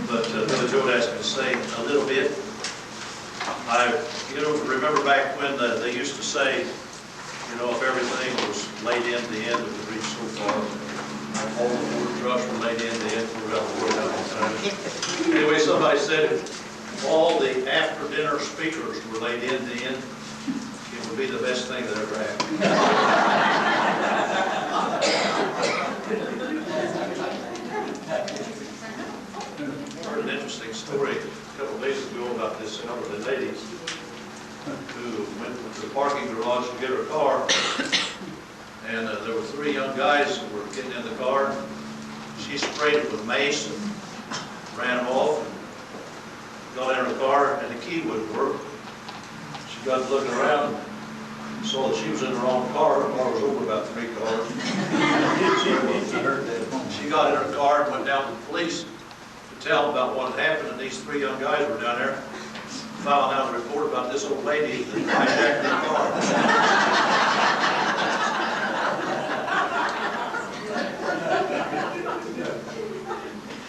But Brother Joe asked me to say a little bit. I remember back when they used to say, if everything was laid in, the end, it would reach so far. I all the food trucks were laid in the end, we got the word out on time. Anyway, somebody said if all the after-dinner speakers were laid in the end, it would be the best thing that ever happened. I heard an interesting story a couple of days ago about this elderly lady who went to the parking garage to get her car, and there were 3 young guys who were getting in the car. She sprayed them with mace and ran them off, and got in her car, and the key wouldn't work. She got looking around, and saw that she was in the wrong car. Her car was over about 3 cars. She got in her car and went down to the police to tell them about what had happened, and these 3 young guys were down there filing out a report about this old lady that hijacked their car.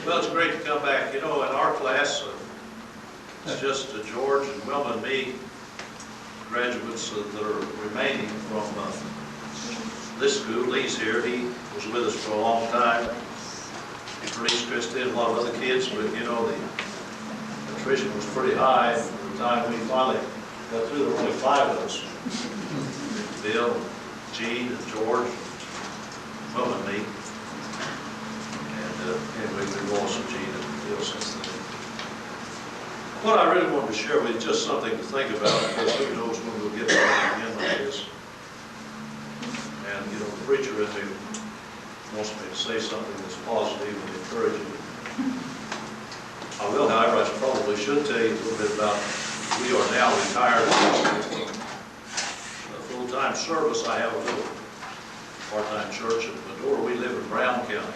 Well, it's great to come back. You know, in our class, it's just George and Wilma and me, graduates that are remaining from this school. Lee's here. He was with us for a long time. Reese, Christy, and a lot of other kids, but you know, the attrition was pretty high. By the time we finally got through, there were only 5 of us. Bill, Gene, and George, Wilma and me. Anyway, we've lost Gene and Bill since then. What I really wanted to share with you, just something to think about, because who knows when we'll get back again like this. And, you know, the preacher in me wants me to say something that's positive and encouraging. I will, however, I probably should tell you a little bit about, we are now retired from a full-time service. I have a little part-time church at Medora. We live in Brown County.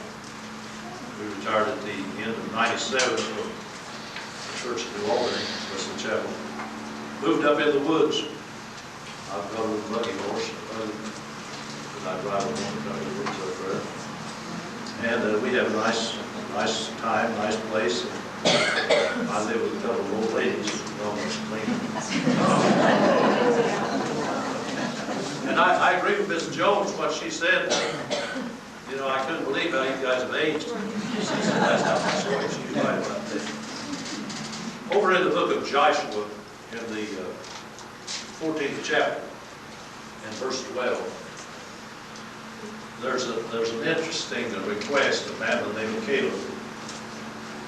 We retired at the end of '97 from the church in New Albany, Wesley Chapel. Moved up in the woods. I've got a little buggy horse, and I drive along the woods over there. And we have a nice time, nice place. I live with a couple of old ladies who almost clean. And I agree with Miss Jones, what she said. You know, I couldn't believe how you guys have aged. She said that's how my story. She's right about that. Over in the book of Joshua, in the 14th chapter, and verse 12, there's an interesting request of Madeline named Caleb,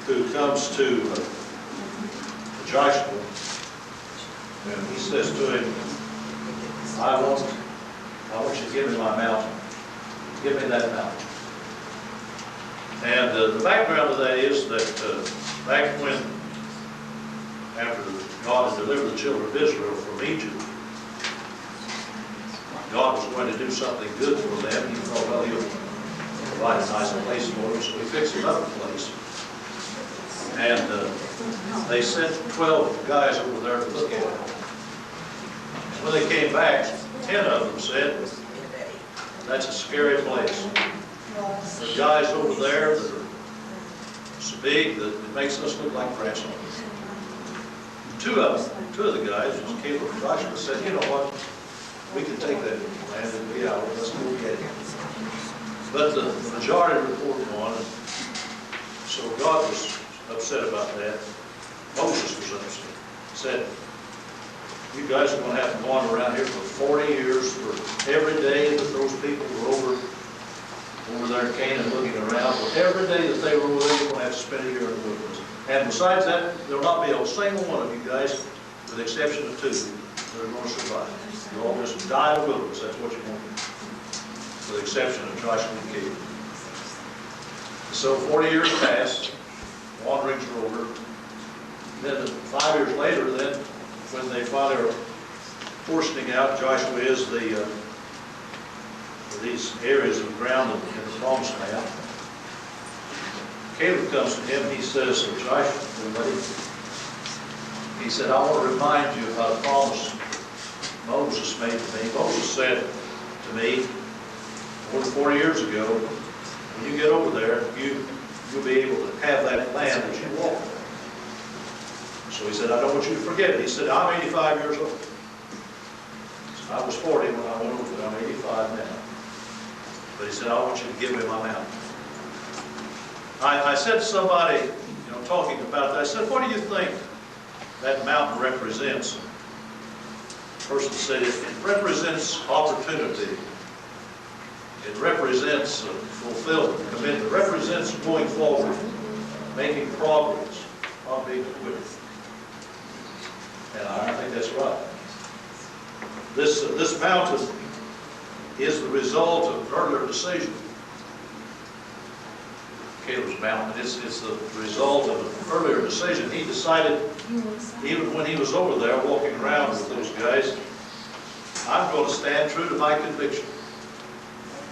who comes to Joshua, and he says to him, I want you to give me my mountain. Give me that mountain. And the background of that is that back when, after God had delivered the children of Israel from Egypt, God was going to do something good for them. He thought, well, he'll provide a nice place for them, so he fixed another place. And they sent 12 guys over there to look at it. And when they came back, 10 of them said, that's a scary place. There's guys over there that are so big that it makes us look like grasshoppers. Two of the guys, Caleb and Joshua, said, you know what, we can take that land and be out. Let's go get it. But the majority reported on it. So God was upset about that. Moses was upset. He said, you guys are going to have to wander around here for 40 years for every day that those people were over there in Canaan looking around. For every day that they were over there, you're going to have to spend a year in the wilderness. And besides that, there will not be a single one of you guys, with the exception of 2, that are going to survive. You'll all just die in the wilderness. That's what you want. With the exception of Joshua and Caleb. So 40 years passed, wanderings are over. Then 5 years later, then, when they finally are portioning out, Joshua is these areas of ground in the promised land. Caleb comes to him and he says, Joshua, buddy, he said, I want to remind you about a promise Moses made to me. Moses said to me, more than 40 years ago, when you get over there, you'll be able to have that land that you walk on. So he said, I don't want you to forget it. He said, I'm 85 years old. I was 40 when I went over there. I'm 85 now. But he said, I want you to give me my mountain. I said to somebody, you know, talking about that, I said, what do you think that mountain represents? The person said, it represents opportunity. It represents fulfillment, commitment. It represents going forward, making progress, not being quit. And I think that's right. This mountain is the result of an earlier decision. Caleb's mountain, it's the result of an earlier decision. He decided, even when he was over there walking around with those guys, I'm going to stand true to my conviction.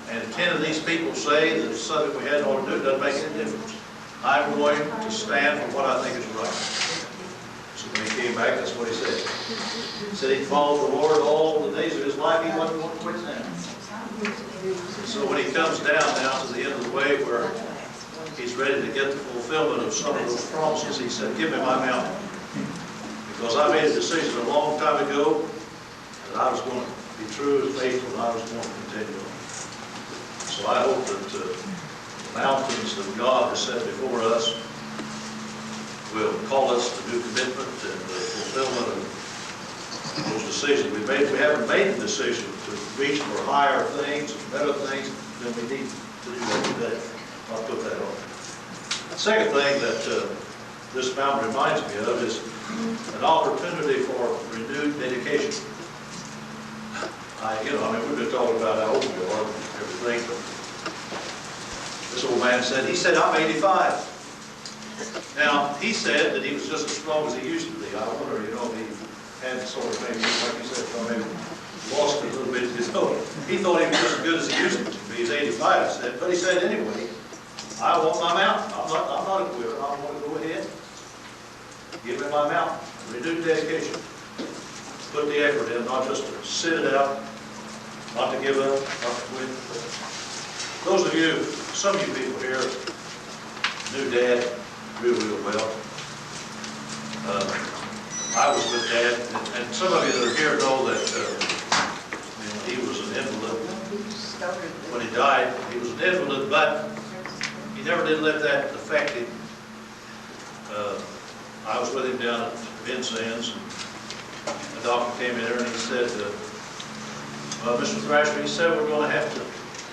And if 10 of these people say that it's something we hadn't ought to do, it doesn't make any difference. I'm going to stand for what I think is right. So when he came back, that's what he said. He said he followed the Lord all the days of his life. He wasn't going to quit now. So when he comes down now to the end of the way where he's ready to get the fulfillment of some of those promises, he said, give me my mountain. Because I made a decision a long time ago that I was going to be true and faithful, and I was going to continue on. So I hope that the mountains that God has set before us will call us to do commitment and the fulfillment of those decisions we made. We haven't made the decision to reach for higher things, better things, then we need to do that today. I'll put that on. The second thing that this mountain reminds me of is an opportunity for renewed dedication. We've been talking about how old we are and everything, but this old man said, I'm 85. Now, he said that he was just as strong as he used to be. I wonder, if he had sort of maybe, like you said, maybe lost it a little bit. He thought he was just as good as he used to be. He's 85, he said. But he said, anyway, I want my mountain. I'm not a quitter. I want to go ahead. Give me my mountain. Renewed dedication. Put the effort in, not just to sit it out, not to give up, not to quit. Those of you, some of you people here, knew Dad real well. I was with Dad, and some of you that are here know that he was an invalid. When he died, he was an invalid, but he never did let that affect him. I was with him down at Vincennes, and the doctor came in there and he said, Mr. Thrasher, he said, we're going to have to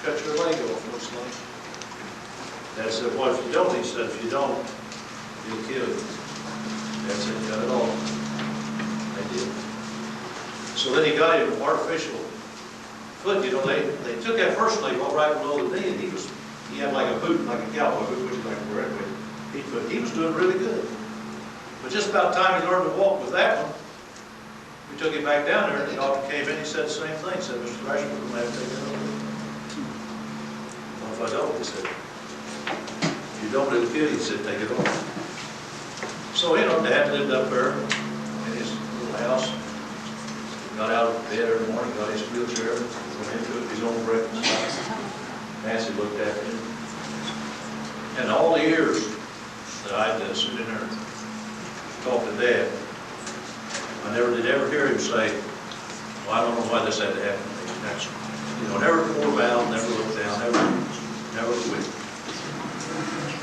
cut your leg off, looks like. Dad said, what if you don't? He said, if you don't, he'll kill you. Dad said, cut it off. They did. So then he got him an artificial foot. They took that first leg off right below the knee, and he had like a boot, like a cowboy boot, which is like a red boot. He was doing really good. But just about the time he learned to walk with that one, we took him back down there, and the doctor came in, he said the same thing. He said, Mr. Thrasher, we're going to have to take that over. Well, if I don't, he said, if you don't do the kid, he said, take it off. So, Dad lived up there in his little house. Got out of bed every morning, got his wheelchair, went into it, his own breakfast. Nancy looked after him. And all the years that I'd sit in there and talk to Dad, I never did ever hear him say, well, I don't know why this had to happen to me. That's, never pulled out, never looked down, never quit.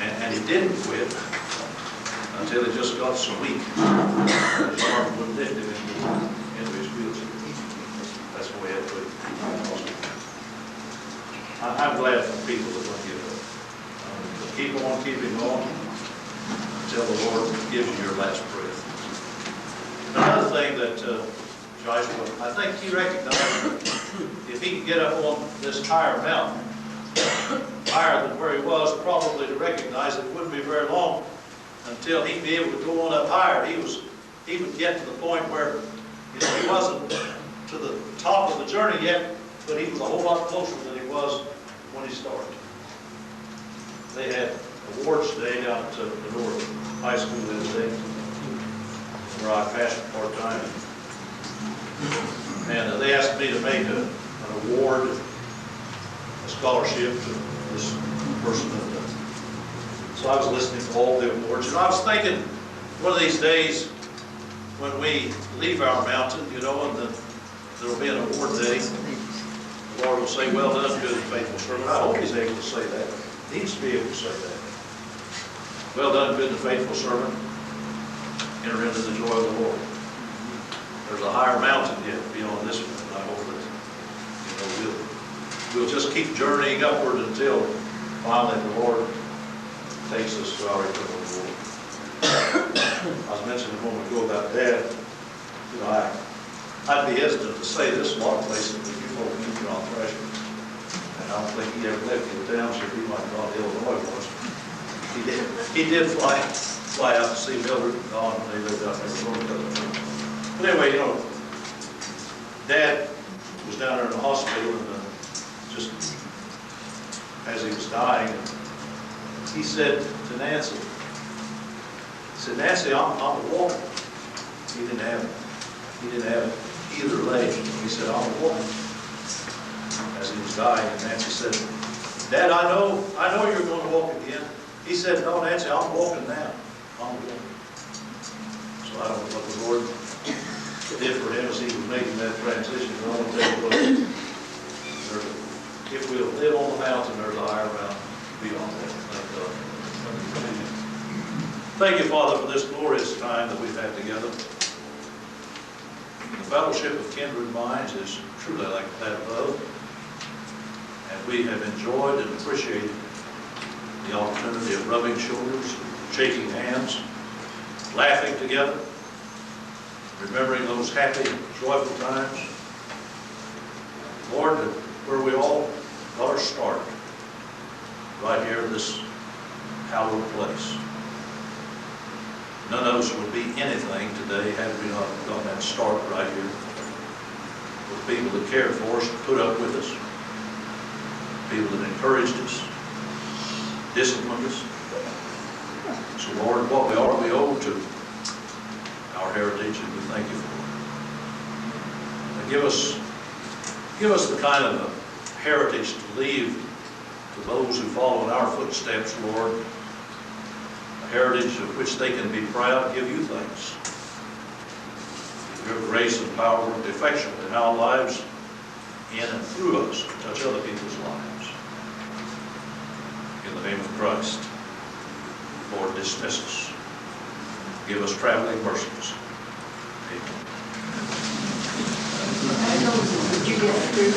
And he didn't quit until he just got so weak. His arm wouldn't lift him into his wheelchair. That's the way I put it. I'm glad for people that don't give up. Keep on keeping on until the Lord gives you your last breath. Another thing that Joshua, I think he recognized, if he could get up on this higher mountain, higher than where he was, probably to recognize that it wouldn't be very long until he'd be able to go on up higher. He would get to the point where he wasn't to the top of the journey yet, but he was a whole lot closer than he was when he started. They had awards day down at the North High School the other day, where I passed part-time. And they asked me to make an award, a scholarship to this person. So I was listening to all the awards, and I was thinking, one of these days, when we leave our mountain, and there will be an award day, the Lord will say, well done, good and faithful servant. I hope he's able to say that. He needs to be able to say that. Well done, good and faithful servant. Enter into the joy of the Lord. There's a higher mountain yet beyond this one, and I hope that, we'll just keep journeying upward until finally the Lord takes us to our eternal glory. I was mentioning a moment ago about Dad. I'd be hesitant to say this a lot of places, but you told me John Thrasher. And I don't think he ever left the township. He might have gone to Illinois once. He did fly out to see Mildred and Don when they lived out there. But anyway, Dad was down there in the hospital, and just as he was dying, he said to Nancy, Nancy, I'm a woman. He didn't have either leg. He said, I'm a woman. As he was dying, and Nancy said, Dad, I know you're going to walk again. He said, no, Nancy, I'm walking now. I'm a woman. So I don't know what the Lord did for him as he was making that transition. I want to tell you what, if we'll live on the mountain, there's a higher mountain beyond that. Thank God. Thank you, Father, for this glorious time that we've had together. The fellowship of kindred minds is truly like that above. And we have enjoyed and appreciated the opportunity of rubbing shoulders, shaking hands, laughing together, remembering those happy, joyful times. Lord, where we all got our start, right here in this hallowed place. None of us would be anything today had we not gotten that start right here, with people that cared for us, put up with us, people that encouraged us, disciplined us. So Lord, what we are, we owe to our heritage, and we thank you for it. And give us the kind of a heritage to leave to those who follow in our footsteps, Lord. A heritage of which they can be proud, give you thanks. Your grace and power work effectually in our lives, in and through us, to touch other people's lives. In the name of Christ, Lord, dismiss us. Give us traveling mercies. Amen. Did you get food?